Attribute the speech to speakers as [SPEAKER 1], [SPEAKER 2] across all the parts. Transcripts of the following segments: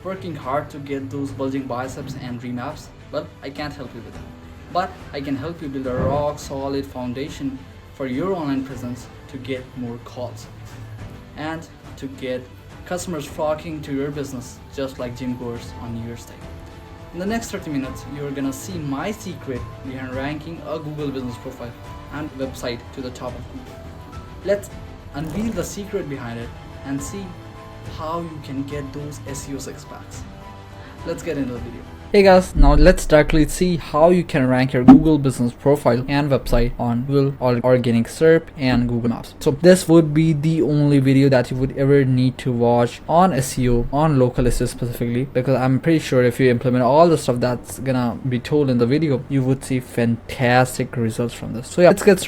[SPEAKER 1] working hard to get those bulging biceps and dream abs? Well, I can't help you with that. But I can help you build a rock solid foundation for your online presence to get more calls and to get customers flocking to your business just like gym goers on New Year's Day. In the next 30 minutes, you're gonna see my secret behind ranking a Google business profile and website to the top of Google. Let's unveil the secret behind it and see how you can get those SEO six packs. Let's get into the video. Hey guys, now let's directly see how you can rank your Google business profile and website on Google Organic SERP and Google Maps. So this would be the only video that you would ever need to watch on SEO, on local SEO specifically, because I'm pretty sure if you implement all the stuff that's gonna be told in the video, you would see fantastic results from this. So yeah, let's get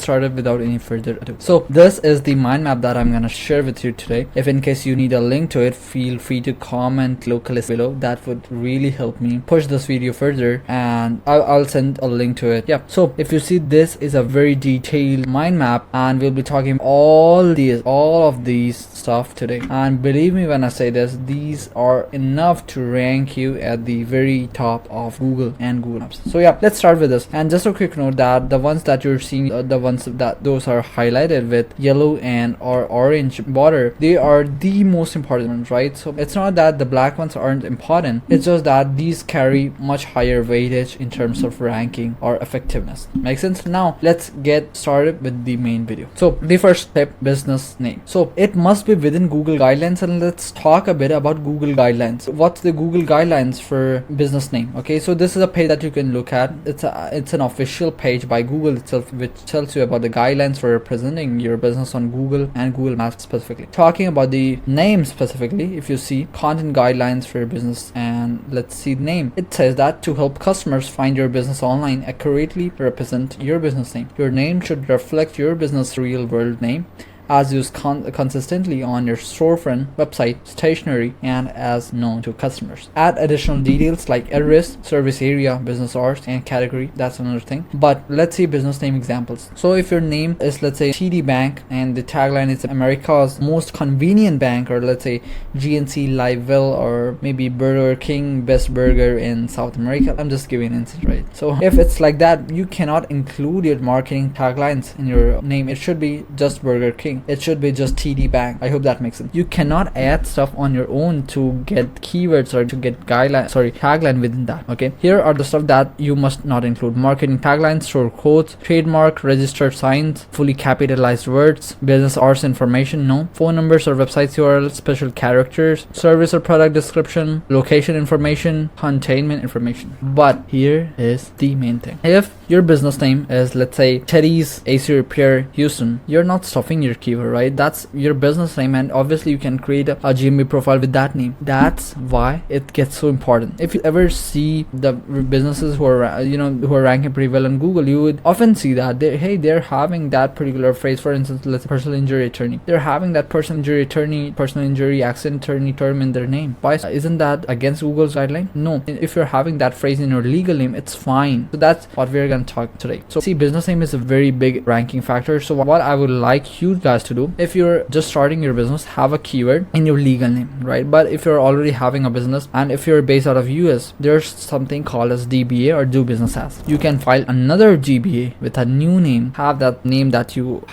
[SPEAKER 1] started without any further ado. So this is the mind map that I'm gonna share with you today. If in case you need a link to it, feel free to comment local SEO below. That would really help me push this video further, and I'll send a link to it. Yeah, so if you see, this is a very detailed mind map, and we'll be talking all of these stuff today. And believe me when I say this, these are enough to rank you at the very top of Google and Google Maps. So yeah, let's start with this. And just a quick note that the ones that you're seeing, those are highlighted with yellow and or orange border, they are the most important ones, right? So it's not that the black ones aren't important, it's just that these carry much higher weightage in terms of ranking or effectiveness. Makes sense? Now let's get started with the main video. So the first step, business name. So it must be within Google guidelines, and let's talk a bit about Google guidelines. What's the Google guidelines for business name? Okay, so this is a page that you can look at. It's an official page by Google itself, which tells you about the guidelines for representing your business on Google and Google Maps specifically. Talking about the name specifically, if you see content guidelines for your business, and let's see the name. It says that to help customers find your business online, accurately represent your business name. Your name should reflect your business real world name, as used consistently on your storefront, website, stationery, and as known to customers. Add additional details like address, service area, business hours, and category. That's another thing. But let's see business name examples. So if your name is, let's say, TD Bank, and the tagline is America's most convenient bank, or let's say GNC Livewell, or maybe Burger King, best burger in South America. I'm just giving an instance, right? So if it's like that, you cannot include your marketing taglines in your name. It should be just Burger King. It should be just TD Bank. I hope that makes sense. You cannot add stuff on your own to get keywords or to get tagline within that. Okay, here are the stuff that you must not include: marketing taglines, store codes, trademark, registered signs, fully capitalized words, business hours information, no, phone numbers or websites URLs, special characters, service or product description, location information, containment information. But here is the main thing. If your business name is, let's say, Teddy's AC Repair Houston, you're not stuffing your keyword, right? That's your business name, and obviously you can create a GMB profile with that name. That's why it gets so important. If you ever see the businesses who are who are ranking pretty well on Google, you would often see that they're having that particular phrase. For instance, let's say personal injury attorney, they're having that personal injury accident attorney term in their name. Why isn't that against Google's guideline? No. If you're having that phrase in your legal name, it's fine. So that's what we're gonna talk today. So see, business name is a very big ranking factor. So what I would like you guys to do, if you're just starting your business, have a keyword in your legal name, right? But if you're already having a business, and if you're based out of US, there's something called as DBA, or do business as. You can file another GBA with a new name, have that name that you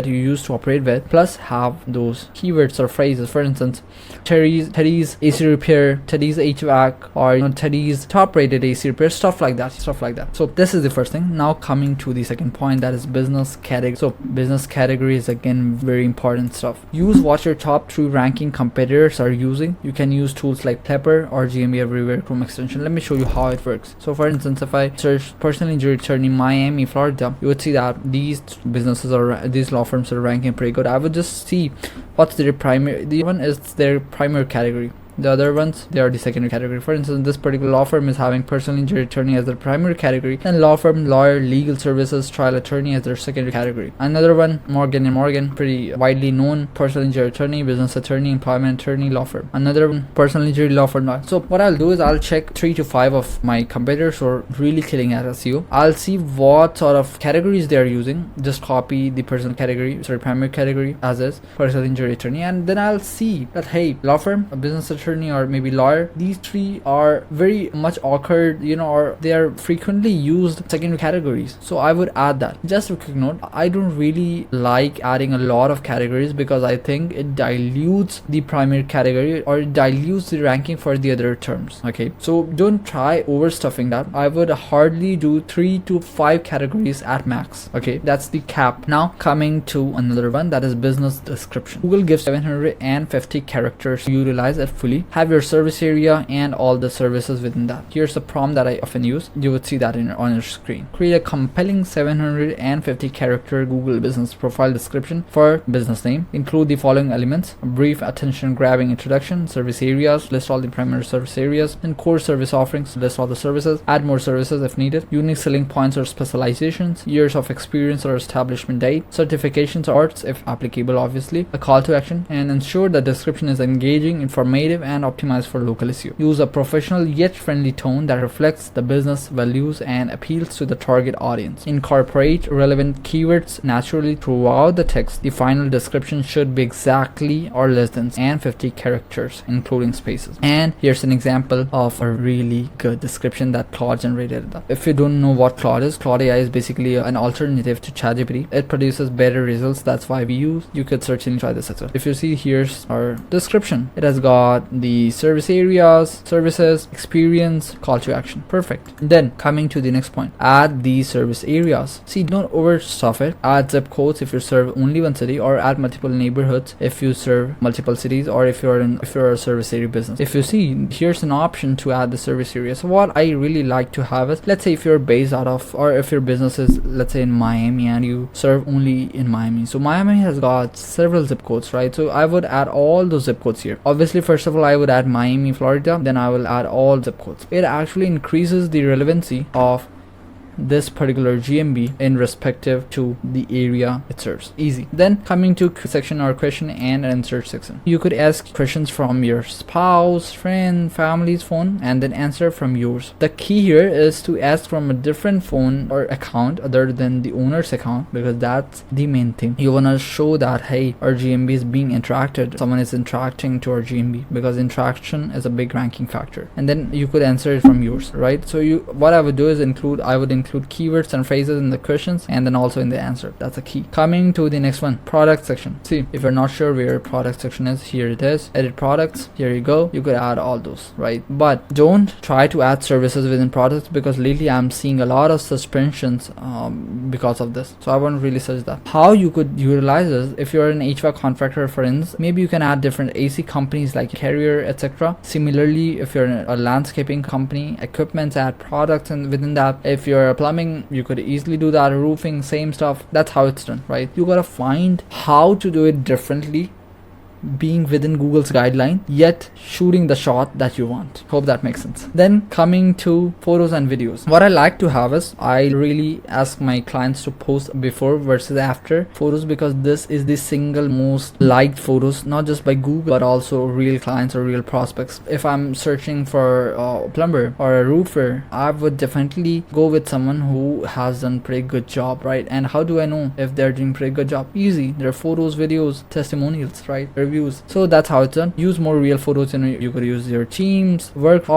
[SPEAKER 1] use to operate with, plus have those keywords or phrases. For instance, Teddy's AC Repair, Teddy's HVAC, or Teddy's top rated AC Repair, stuff like that. So this is the first thing. Now coming to the second point, that is business category. So business category is again very important stuff. Use what your top 3 ranking competitors are using. You can use tools like Pepper or GMB Everywhere Chrome extension. Let me show you how it works. So for instance, if I search personal injury attorney Miami, Florida, you would see that these law firms are ranking pretty good. I would just see what's their primary. The one is their primary category. The other ones, they are the secondary category. For instance, this particular law firm is having personal injury attorney as their primary category, and law firm, lawyer, legal services, trial attorney as their secondary category. Another one, Morgan & Morgan, pretty widely known, personal injury attorney, business attorney, employment attorney, law firm. Another one, personal injury law firm. So what I'll do is I'll check 3 to 5 of my competitors who are really killing at SEO. I'll see what sort of categories they are using. Just copy the primary category as is, personal injury attorney, and then I'll see that, hey, law firm, a business attorney, attorney or maybe lawyer, these three are very much occurred, or they are frequently used secondary categories. So I would add that. Just a quick note, I don't really like adding a lot of categories because I think it dilutes the primary category or it dilutes the ranking for the other terms. Okay, so don't try overstuffing that. I would hardly do 3 to 5 categories at max. Okay, that's the cap. Now coming to another one, that is business description. Google gives 750 characters to utilize it fully. Have your service area and all the services within that. Here's the prompt that I often use. You would see that on your screen. Create a compelling 750 character Google business profile description for business name. Include the following elements: a brief attention grabbing introduction, service areas, list all the primary service areas, and core service offerings, list all the services, add more services if needed, unique selling points or specializations, years of experience or establishment date, certifications or arts if applicable, obviously, a call to action, and ensure the description is engaging, informative, and optimized for local SEO. Use a professional yet friendly tone that reflects the business values and appeals to the target audience. Incorporate relevant keywords naturally throughout the text. The final description should be exactly or less than 50 characters, including spaces. And here's an example of a really good description that Claude generated. If you don't know what Claude is, Claude AI is basically an alternative to ChatGPT. It produces better results. That's why we use. You could certainly try this as well. If you see, here's our description. It has got the service areas, services, experience, call to action. Perfect. Then coming to the next point, add these service areas. See, don't overstuff it. Add zip codes if you serve only one city, or add multiple neighborhoods if you serve multiple cities, or if you're a service area business. If you see, here's an option to add the service area. So what I really like to have is, let's say if you're based out of, or if your business is, let's say in Miami and you serve only in Miami. So Miami has got several zip codes, right? So I would add all those zip codes here. Obviously, first of all, I would add Miami, Florida. Then I will add all zip codes. It actually increases the relevancy of this particular GMB in respective to the area it serves. Easy. Then coming to section or question and answer section. You could ask questions from your spouse, friend, family's phone, and then answer from yours. The key here is to ask from a different phone or account other than the owner's account, because that's the main thing. You want to show that, hey, our GMB is being interacted. Someone is interacting to our GMB, because interaction is a big ranking factor. And then you could answer it from yours, right? So what I would do is I would include keywords and phrases in the questions and then also in the answer. That's a key. Coming to the next one, product section. See, if you're not sure where product section is, here it is. Edit products. Here you go. You could add all those, right? But don't try to add services within products, because lately I'm seeing a lot of suspensions because of this. So I won't really suggest that. How you could utilize this, if you're an HVAC contractor, for instance, maybe you can add different AC companies like Carrier, etc. Similarly, if you're a landscaping company, equipment, add products, and within that, if you're a plumbing, you could easily do that. Roofing, same stuff. That's how it's done, right? You gotta find how to do it differently, being within Google's guideline, yet shooting the shot that you want. Hope that makes sense. Then coming to photos and videos. What I like to have is, I really ask my clients to post before versus after photos, because this is the single most liked photos, not just by Google, but also real clients or real prospects. If I'm searching for a plumber or a roofer, I would definitely go with someone who has done pretty good job, right? And how do I know if they're doing pretty good job? Easy. There are photos, videos, testimonials, right? Reviews. So that's how it's done. Use more real photos. You could use your teams, work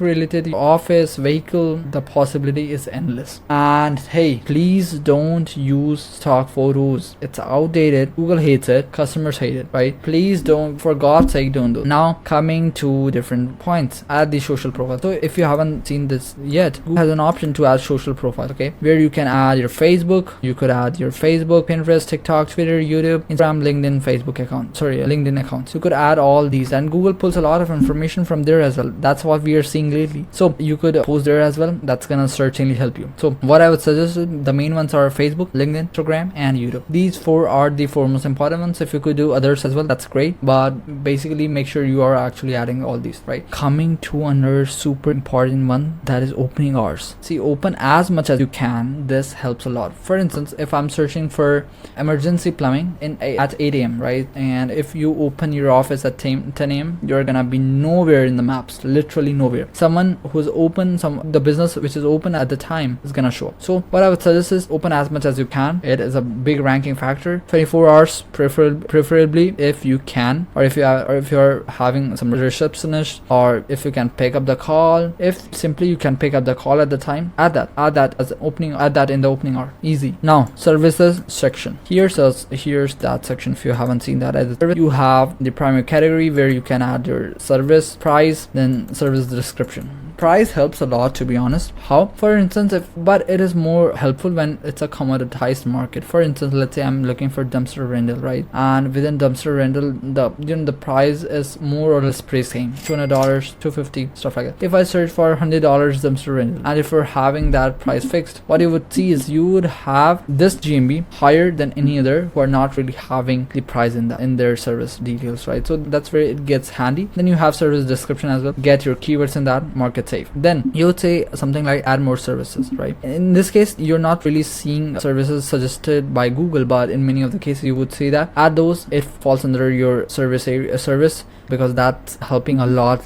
[SPEAKER 1] related, office, vehicle. The possibility is endless. And hey, please don't use stock photos. It's outdated. Google hates it. Customers hate it, right? Please don't, for God's sake, don't do it. Now coming to different points. Add the social profile. So if you haven't seen this yet, Google has an option to add social profile, okay, where you can add your Facebook. You could add your Facebook, Pinterest, TikTok, Twitter, YouTube, Instagram, LinkedIn, Facebook account. LinkedIn accounts. You could add all these, and Google pulls a lot of information from there as well. That's what we are seeing lately. So you could post there as well. That's gonna certainly help you. So what I would suggest, the main ones are Facebook, LinkedIn, Instagram, and YouTube. These 4 are the 4 most important ones. If you could do others as well, that's great, but basically make sure you are actually adding all these, right? Coming to another super important one, that is opening hours. See, open as much as you can. This helps a lot. For instance, if I'm searching for emergency plumbing at 8 a.m., right? And if you you open your office at 10 a.m., you're gonna be nowhere in the maps, literally nowhere. Someone who's open, the business which is open at the time is gonna show up. So what I would suggest is open as much as you can. It is a big ranking factor. 24 hours preferably if you can, or if you're having some receptionist, or if you can pick up the call. If simply you can pick up the call at the time, add that as an opening, add that in the opening hour. Easy. Now services section. Here's that section. If you haven't seen that, you have the primary category where you can add your service price, then service description. Price helps a lot, to be honest. How? For instance, but it is more helpful when it's a commoditized market. For instance, let's say I'm looking for dumpster rental, right? And within dumpster rental, the price is more or less pretty same, $200, $250, stuff like that. If I search for $100 dumpster rental, and if we're having that price fixed, what you would see is you would have this GMB higher than any other who are not really having the price in their service details, right? So that's where it gets handy. Then you have service description as well. Get your keywords in that, market safe. Then you would say something like add more services, right? In this case, you're not really seeing services suggested by Google, but in many of the cases you would say that add those. It falls under your service because that's helping a lot.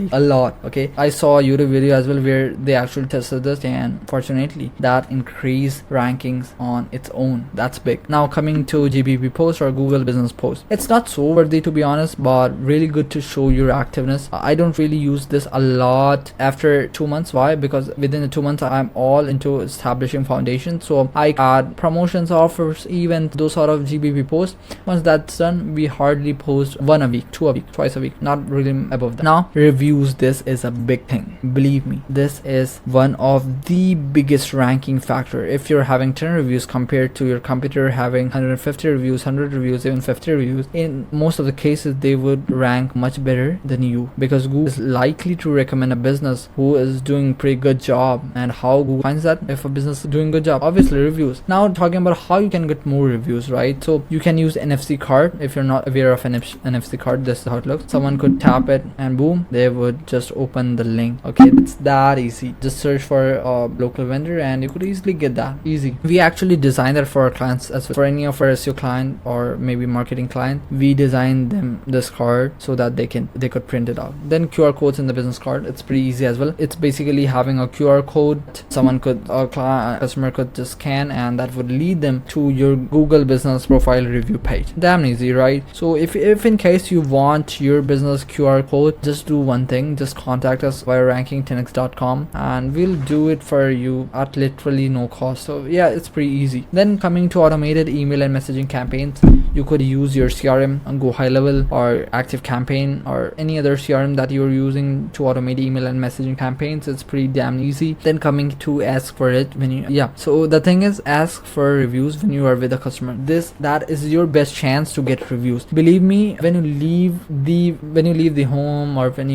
[SPEAKER 1] Okay, I saw a YouTube video as well where they actually tested this, and fortunately that increased rankings on its own. That's big. Now coming to GBP post or Google business post, it's not so worthy, to be honest, but really good to show your activeness. I don't really use this a lot after 2 months. Why? Because within the 2 months I'm all into establishing foundation, so I add promotions, offers, events, those sort of GBP posts. Once that's done, we hardly post 1 a week, 2 a week, twice a week, not really above that. Now reviews, this is a big thing. Believe me, this is one of the biggest ranking factor. If you're having 10 reviews compared to your competitor having 150 reviews, 100 reviews, even 50 reviews, in most of the cases they would rank much better than you, because Google is likely to recommend a business who is doing pretty good job. And how Google finds that? If a business is doing good job, obviously reviews. Now talking about how you can get more reviews, right? So you can use NFC card. If you're not aware of NFC card, this is how it looks. Someone could tap it and boom, they would just open the link. Okay, it's that easy. Just search for a local vendor and you could easily get that. Easy. We actually designed that for our clients as well. For any of our SEO client or maybe marketing client, we designed them this card so that they could print it out. Then QR codes in the business card, it's pretty easy as well. It's basically having a QR code someone could, a customer could just scan, and that would lead them to your Google business profile review page. Damn easy, right? So if in case you want your business QR code, just do one thing, just contact us via ranking10x.com and we'll do it for you at literally no cost. So yeah, it's pretty easy. Then coming to automated email and messaging campaigns, you could use your CRM and go high level or active campaign or any other CRM that you're using to automate email and messaging campaigns. It's pretty damn easy. Then coming to ask for it when you, so the thing is, ask for reviews when you are with a customer. That is your best chance to get reviews. Believe me, when you leave the home, or when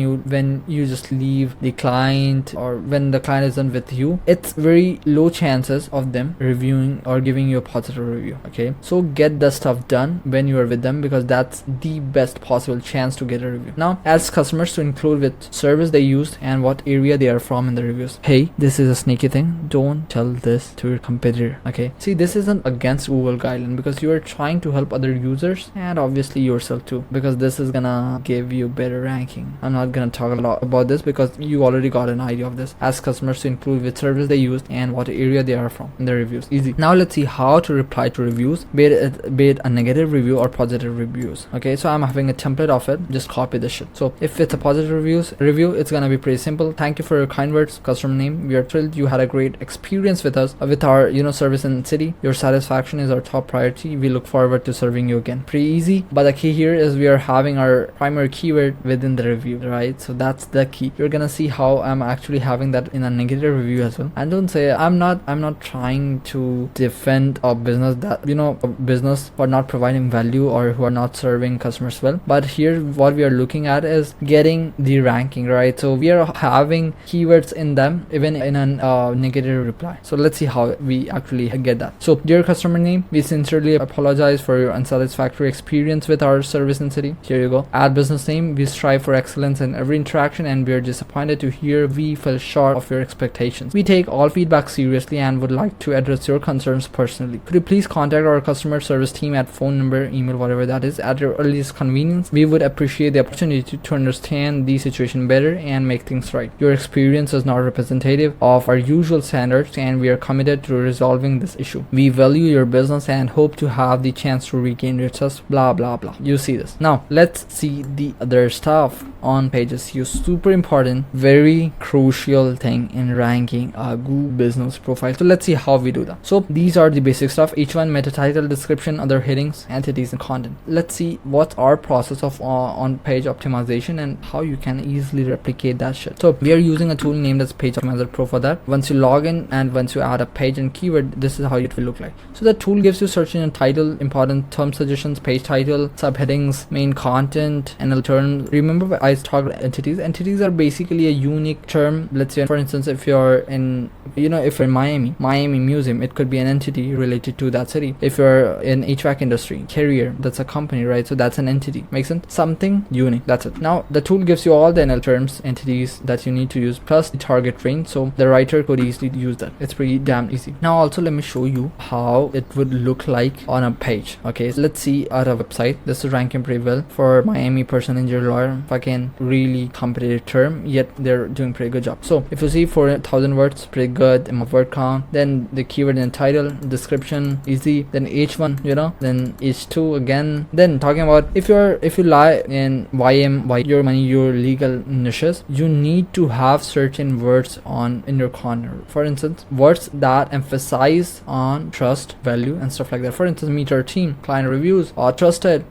[SPEAKER 1] you just leave the client, or when the client isn't with you, it's very low chances of them reviewing or giving you a positive review. Okay, so get the stuff done when you are with them, because that's the best possible chance to get a review. Now ask customers to include with service they used and what area they are from in the reviews. Hey, this is a sneaky thing, don't tell this to your competitor. Okay, see, this isn't against Google guideline, because you are trying to help other users and obviously yourself too, because this is gonna give you better ranking. I'm not gonna talk a lot about this because you already got an idea of this. Ask customers to include which service they used and what area they are from in their reviews. Easy. Now let's see how to reply to reviews, be it a negative review or positive reviews. Okay, so I'm having a template of it, just copy this shit. So if it's a positive review, it's gonna be pretty simple. Thank you for your kind words, customer name. We are thrilled you had a great experience with us, with our service in the city. Your satisfaction is our top priority. We look forward to serving you again. Pretty easy, but the key here is we are having our primary keyword within the review, right? So that's the key. You're gonna see how I'm actually having that in a negative review as well. And don't say I'm not trying to defend a business that a business for not providing value or who are not serving customers well, but here what we are looking at is getting the ranking, right? So we are having keywords in them even in a negative reply. So let's see how we actually get that. So dear customer name, we sincerely apologize for your unsatisfactory experience with our service in city. Here you go. Add business name, we strive for excellence in every interaction and we are disappointed to hear we fell short of your expectations. We take all feedback seriously and would like to address your concerns personally. Could you please contact our customer service team at phone number, email, whatever that is, at your earliest convenience. We would appreciate the opportunity to understand the situation better and make things right. Your experience is not representative of our usual standards, and we are committed to resolving this issue. We value your business and hope to have the chance to regain your trust, blah blah blah. You see this. Now let's see the other stuff on page SEO. Super important, very crucial thing in ranking a Google business profile. So let's see how we do that. So these are the basic stuff: each one, meta title, description, other headings, entities, and content. Let's see what's our process of on page optimization and how you can easily replicate that shit. So we are using a tool named as Page Optimizer Pro for that. Once you log in and once you add a page and keyword, this is how it will look like. So the tool gives you search engine title, important term suggestions, page title, subheadings, main content, and term. Remember I talked about entities. Entities are basically a unique term. Let's say, for instance, if you're in, if you're in Miami Museum, it could be an entity related to that city. If you're in HVAC industry, Carrier, that's a company, right? So that's an entity. Makes sense? Something unique. That's it. Now the tool gives you all the NL terms, entities that you need to use, plus the target range, so the writer could easily use that. It's pretty damn easy. Now also let me show you how it would look like on a page. Okay, so let's see at a website. This is ranking pretty well for Miami person, injury lawyer, fucking really competitive term, yet they're doing pretty good job. So if you see 4,000 words, pretty good word count. Then the keyword and title, description, easy. Then H1, then H2 again. Then talking about if you lie in your money, your legal niches, you need to have certain words in your corner. For instance, words that emphasize on trust, value, and stuff like that. For instance, meet our team, client reviews, or trusted,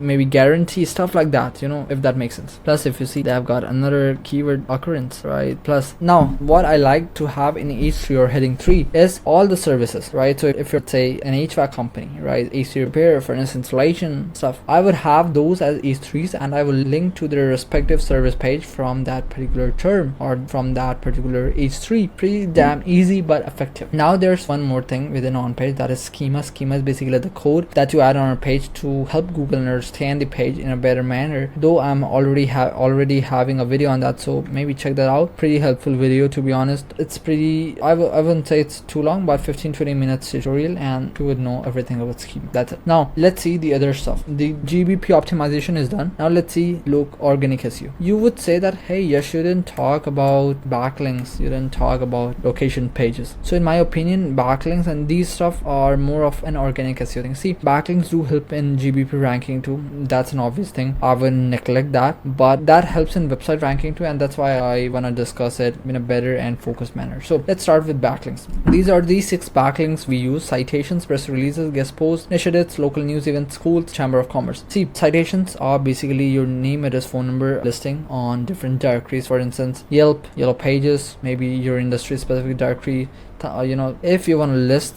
[SPEAKER 1] maybe guarantee, stuff like that, if that makes sense. Plus, if you see, they've got another keyword occurrence, right? Plus, now what I like to have in H3 or heading 3 is all the services, right? So if you're, say, an HVAC company, right, AC repair, furnace installation stuff, I would have those as H3s, and I will link to their respective service page from that particular term or from that particular H3. Pretty damn easy but effective. Now there's one more thing within on page, that is schema. Schema is basically the code that you add on a page to help Google understand the page in a better manner. Though I'm already having a video on that, so maybe check that out. Pretty helpful video, to be honest. It's pretty, I wouldn't say it's too long, but 15-20 minutes tutorial, and you would know everything about schema. That's it. Now let's see the other stuff. The GBP optimization is done. Now let's see organic SEO. You would say that, hey, yes, you didn't talk about backlinks, you didn't talk about location pages. So in my opinion, backlinks and these stuff are more of an organic SEO thing. See, backlinks do help in GBP ranking too. That's an obvious thing. I wouldn't neglect that, but that helps in website ranking too, and that's why I want to discuss it in a better and focused manner. So let's start with backlinks. These are the 6 backlinks we use: citations, press releases, guest posts, initiatives, local news events, schools, chamber of commerce. See, citations are basically your name, address, phone number listing on different directories. For instance, Yelp, Yellow Pages, maybe your industry specific directory. If you want to list,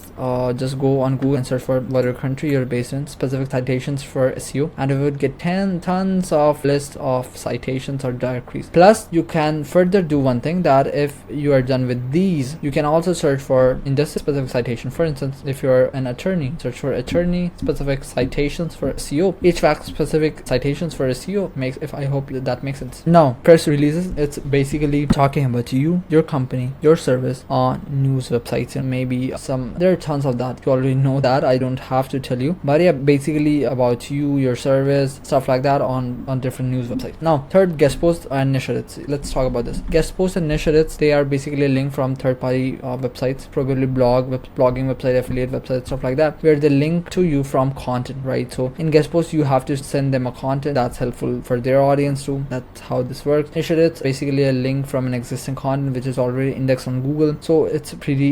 [SPEAKER 1] just go on Google and search for whatever country you're based in, specific citations for SEO, and you would get tons of list of citations or directories. Plus, you can further do one thing, that if you are done with these, you can also search for industry specific citation. For instance, if you're an attorney, search for attorney specific citations for SEO, HVAC specific citations for SEO. I hope that makes sense. Now, press releases, it's basically talking about you, your company, your service on news websites, and maybe there are tons of that. You already know that, I don't have to tell you, but yeah, basically about you, your service, stuff like that on different news websites. Now, third, guest posts and initiatives. Let's talk about this. Guest posts and initiatives, they are basically a link from third-party websites, probably blogging website, affiliate website, stuff like that, where they link to you from content, right? So in guest posts, you have to send them a content that's helpful for their audience too. That's how this works. Initiatives, basically a link from an existing content which is already indexed on Google, so it's pretty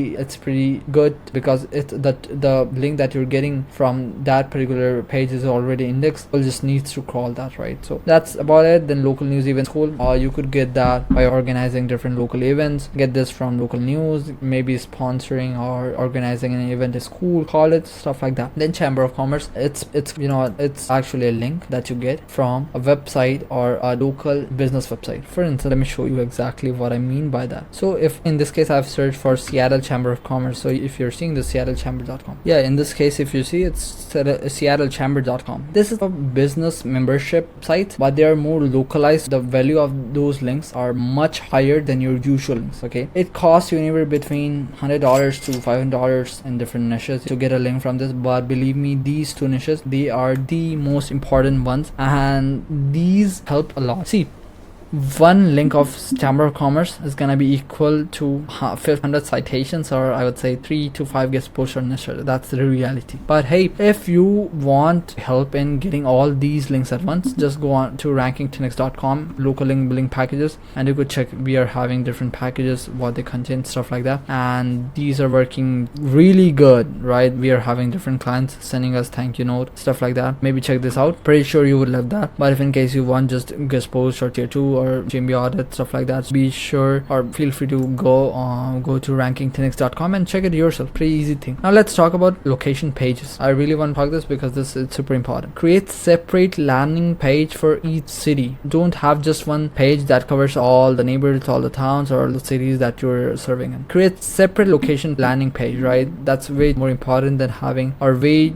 [SPEAKER 1] good, because the link that you're getting from that particular page is already indexed. It just needs to crawl that, right? So that's about it. Then local news events, cool. You could get that by organizing different local events. Get this from local news, maybe sponsoring or organizing an event at school, college, stuff like that. Then chamber of commerce, it's actually a link that you get from a website or a local business website. For instance, let me show you exactly what I mean by that. So if in this case I've searched for Seattle Chamber of Commerce. So if you're seeing the seattlechamber.com, yeah, in this case, if you see, it's seattlechamber.com. This is a business membership site, but they are more localized. The value of those links are much higher than your usual links. Okay, it costs you anywhere between $100 to $500 in different niches to get a link from this, but believe me, these two niches, they are the most important ones, and these help a lot. See, one link of Chamber of Commerce is gonna be equal to 500 citations, or I would say 3 to 5 guest posts on niche. That's the reality. But hey, if you want help in getting all these links at once, just go on to ranking10x.com, local link building packages, and you could check. We are having different packages, what they contain, stuff like that, and these are working really good, right? We are having different clients sending us thank you note, stuff like that. Maybe check this out. Pretty sure you would love that. But if in case you want just guest post or tier 2 or GMB audit, stuff like that, be sure or feel free to go to ranking10x.com and check it yourself. Pretty easy thing. Now let's talk about location pages. I really want to talk this because this is super important. Create separate landing page for each city. Don't have just one page that covers all the neighborhoods, all the towns, or the cities that you're serving in. Create separate location landing page, right? That's way more important than having, or way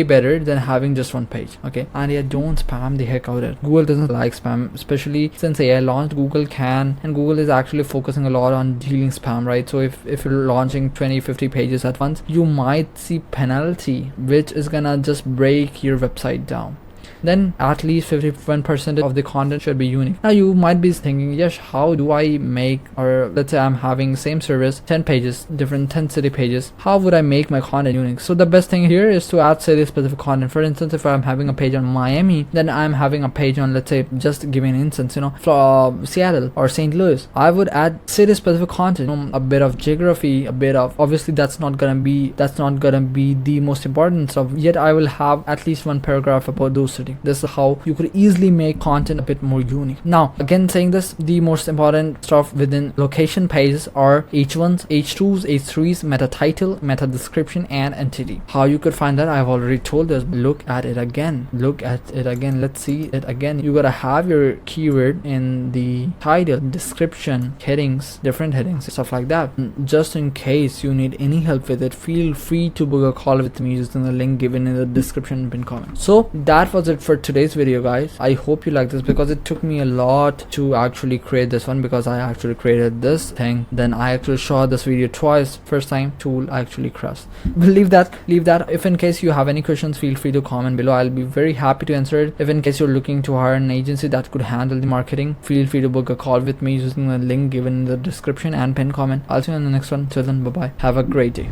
[SPEAKER 1] better than having just one page. Okay, and yeah, don't spam the heck out of it. Google doesn't like spam, especially since AI launched. Google can, and Google is actually focusing a lot on dealing spam, right? So if you're launching 20-50 pages at once, you might see penalty, which is gonna just break your website down. Then at least 51% of the content should be unique. Now you might be thinking, yes, how do I make, or let's say I'm having same service, 10 pages, different 10 city pages, how would I make my content unique? So the best thing here is to add city specific content. For instance, if I'm having a page on Miami, then I'm having a page on, let's say, just giving an instance, Seattle or St. Louis, I would add city specific content, a bit of geography, a bit of, obviously that's not gonna be the most important stuff, yet I will have at least one paragraph about those cities. This is how you could easily make content a bit more unique. Now again, saying this, the most important stuff within location pages are H1s, H2s, H3s, meta title, meta description, and entity. How you could find that, I've already told us. Look at it again, let's see it again. You gotta have your keyword in the title, description, headings, different headings, stuff like that. Just in case you need any help with it, feel free to book a call with me using the link given in the description and pinned comment. So that was it for today's video, guys. I hope you like this, because it took me a lot to actually create this one, because I actually created this thing, then I actually shot this video twice. First time tool actually crashed. Leave that. If in case you have any questions, feel free to comment below. I'll be very happy to answer it. If in case you're looking to hire an agency that could handle the marketing, feel free to book a call with me using the link given in the description and pinned comment. I'll see you on the next one. Till then, bye bye, have a great day.